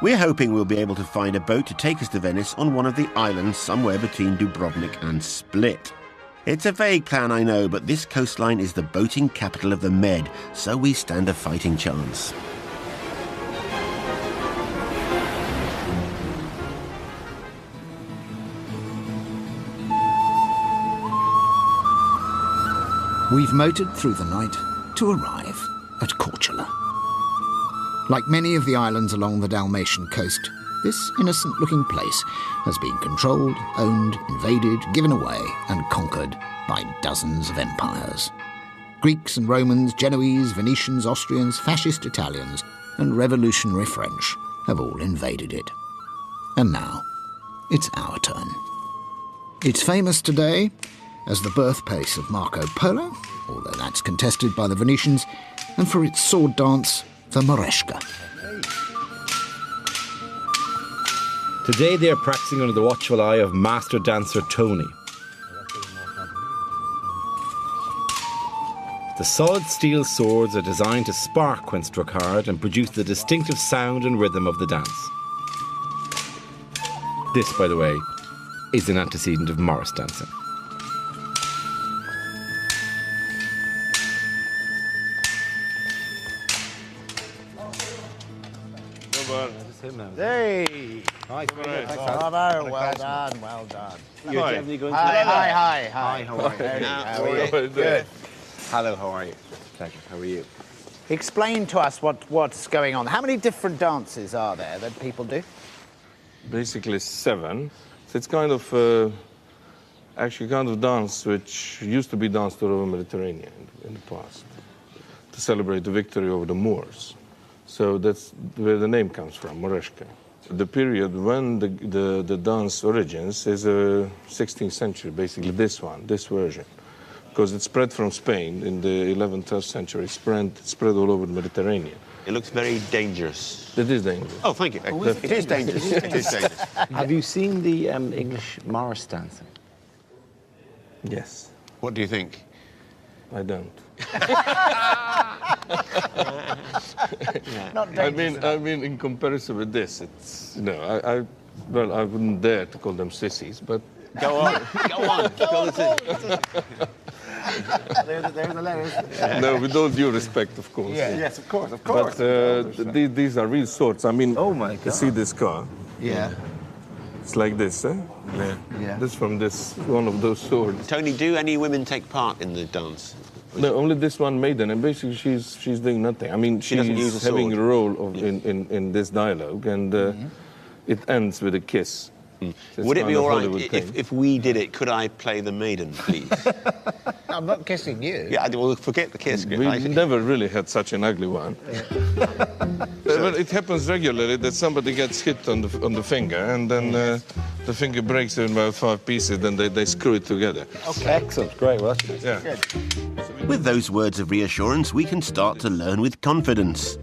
We're hoping we'll be able to find a boat to take us to Venice on one of the islands somewhere between Dubrovnik and Split. It's a vague plan, I know, but this coastline is the boating capital of the Med, so we stand a fighting chance. We've motored through the night to arrive at Korčula. Like many of the islands along the Dalmatian coast, this innocent-looking place has been controlled, owned, invaded, given away and conquered by dozens of empires. Greeks and Romans, Genoese, Venetians, Austrians, fascist Italians and revolutionary French have all invaded it. And now, it's our turn. It's famous today as the birthplace of Marco Polo, although that's contested by the Venetians, and for its sword dance, the Moresca. Today they are practicing under the watchful eye of master dancer Toni. The solid steel swords are designed to spark when struck hard and produce the distinctive sound and rhythm of the dance. This, by the way, is an antecedent of Morris dancing. Hey! Hi, Bravo, well done, well done. You're definitely going to... Hi, how are you? How are you? Good. Hello, how are you? Pleasure, how are you? Explain to us what's going on. How many different dances are there that people do? Basically 7. So it's kind of, actually kind of dance which used to be danced all over the Mediterranean in the past to celebrate the victory over the Moors. So that's where the name comes from, Moresca. The period when the dance origins is 16th century, basically this version. Because it spread from Spain in the 11th, 12th century, spread all over the Mediterranean. It looks very dangerous. It is dangerous. Oh, thank you. It is dangerous. It is dangerous. Have you seen the English Morris dancing? Yes. What do you think? I don't. Not dangerous. I mean, in comparison with this, it's, you know, well, I wouldn't dare to call them sissies, but... Go on. There's the letters. No, with all due respect, of course. Yeah. Yes, of course. But these are real swords. I mean, Oh my God. you see this car? Yeah. It's like this, eh? Yeah. This from this one of those swords. Tony, do any women take part in the dance? No, only this one maiden, and basically she's doing nothing. I mean, She doesn't use she's a having sword. a role of, in this dialogue, and it ends with a kiss. So Would it it's be kind of all right Hollywood thing. if we did it? Could I play the maiden, please? I'm not kissing you. Yeah, well, forget the kiss. We never really had such an ugly one. But it happens regularly that somebody gets hit on the finger, and then the finger breaks in about 5 pieces, then they screw it together. Okay. Excellent, great, well that's Yeah. With those words of reassurance, we can start to learn with confidence.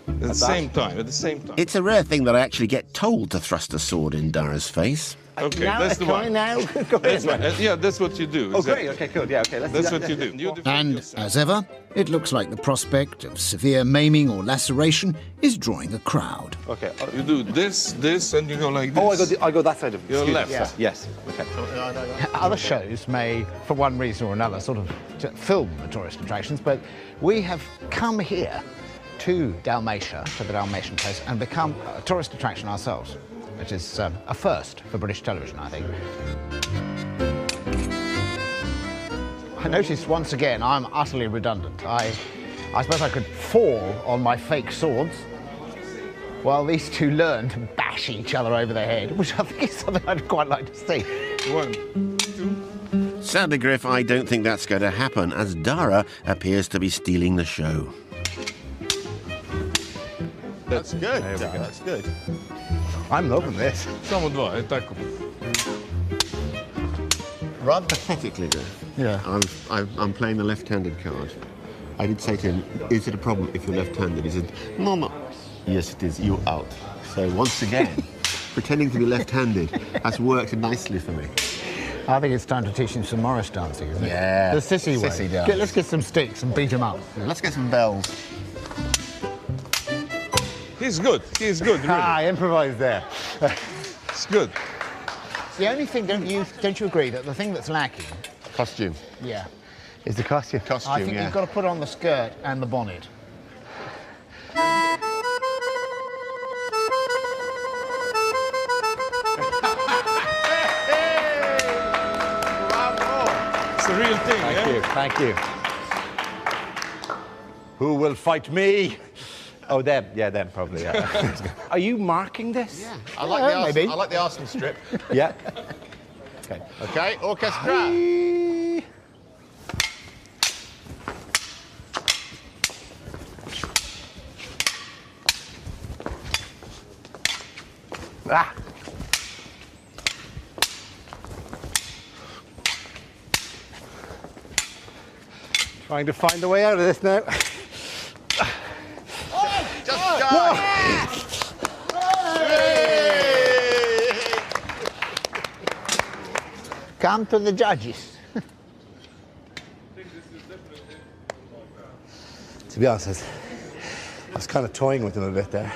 At the same time. It's a rare thing that I actually get told to thrust a sword in Dara's face. Okay, that's the one. Now. That's one. Yeah, that's what you do. Oh, exactly. great. Okay, good. Yeah, okay. Let's That's do that. what you do. You defend And, yourself. as ever, it looks like the prospect of severe maiming or laceration is drawing a crowd. Okay. You do this, and you go like this. Oh, I go that side of it. Your Excuse me. left. Yeah. Yes. Okay. Other shows may, for one reason or another, sort of film the tourist attractions, but we have come here to Dalmatia, to the Dalmatian coast, and become a tourist attraction ourselves, which is a first for British television, I think. I noticed once again I'm utterly redundant. I suppose I could fall on my fake swords while these two learn to bash each other over the head, which I think is something I'd quite like to see. 1, 2. Sadly, Griff, I don't think that's going to happen, as Dara appears to be stealing the show. That's good. That's good. I'm loving this. Samo dva, tako. Rather pathetically, Griff. Yeah. I'm playing the left-handed card. I did say to him, is it a problem if you're left-handed? He said, no. Yes, it is. You're out. So once again, pretending to be left-handed has worked nicely for me. I think it's time to teach him some Morris dancing, isn't it? Yeah. The sissy way. Sissy dance. Let's get some sticks and beat him up. Let's get some bells. He's good. He's good, really. I improvised there. It's good. The only thing, don't you agree that the thing that's lacking, Costume. yeah, Is the costume? I think you've got to put on the skirt and the bonnet. It's the real thing, Thank you. Who will fight me? Oh, them. Yeah, them probably. Yeah. Are you marking this? Yeah. I like the Arsenal. I like the Arsenal strip. Yeah. Okay. Okay. Orchestra. Ah. Trying to find a way out of this now. Just go! Come to the judges. To be honest, I was kind of toying with him a bit there.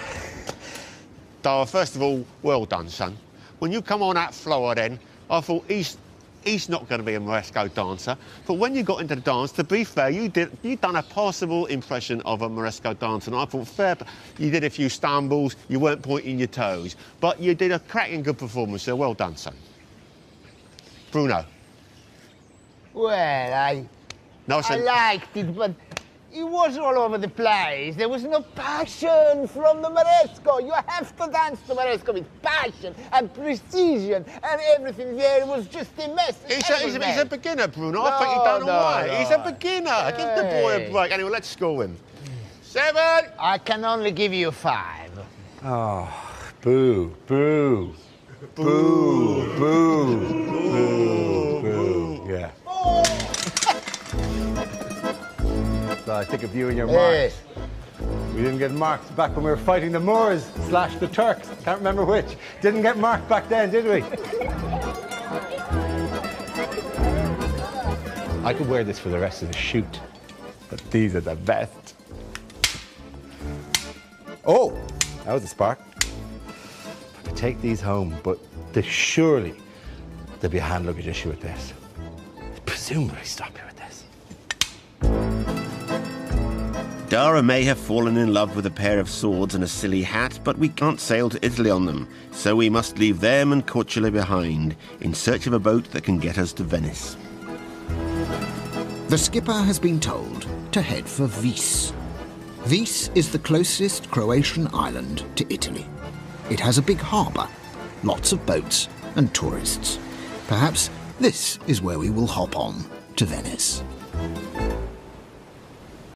Dara, first of all, well done, son. When you come on that floor then, I thought he's not going to be a Moresco dancer. But when you got into the dance, to be fair, you done a passable impression of a Moresco dancer. And I thought, fair, you did a few stumbles, you weren't pointing your toes. But you did a cracking good performance, so well done, son. Bruno. Well, I liked it, but it was all over the place. There was no passion from the Moresco. You have to dance the Moresco with passion and precision and everything there. It was just a mess. He's a beginner, Bruno. I think he's done all right. He's a beginner. Give the boy a break. Anyway, let's score him. 7. I can only give you 5. Oh, boo, boo. Boo, boo, boo, boo. Yeah. So I think of you and your marks. We didn't get marked back when we were fighting the Moors / the Turks. Can't remember which. Didn't get marked back then, did we? I could wear this for the rest of the shoot, but these are the best. Oh, that was a spark. I could take these home, but surely there'll be a hand luggage issue with this. Presumably stop here with this. Dara may have fallen in love with a pair of swords and a silly hat, but we can't sail to Italy on them, so we must leave them and Korčula behind, in search of a boat that can get us to Venice. The skipper has been told to head for Vis. Vis is the closest Croatian island to Italy. It has a big harbour, lots of boats and tourists. Perhaps this is where we will hop on to Venice.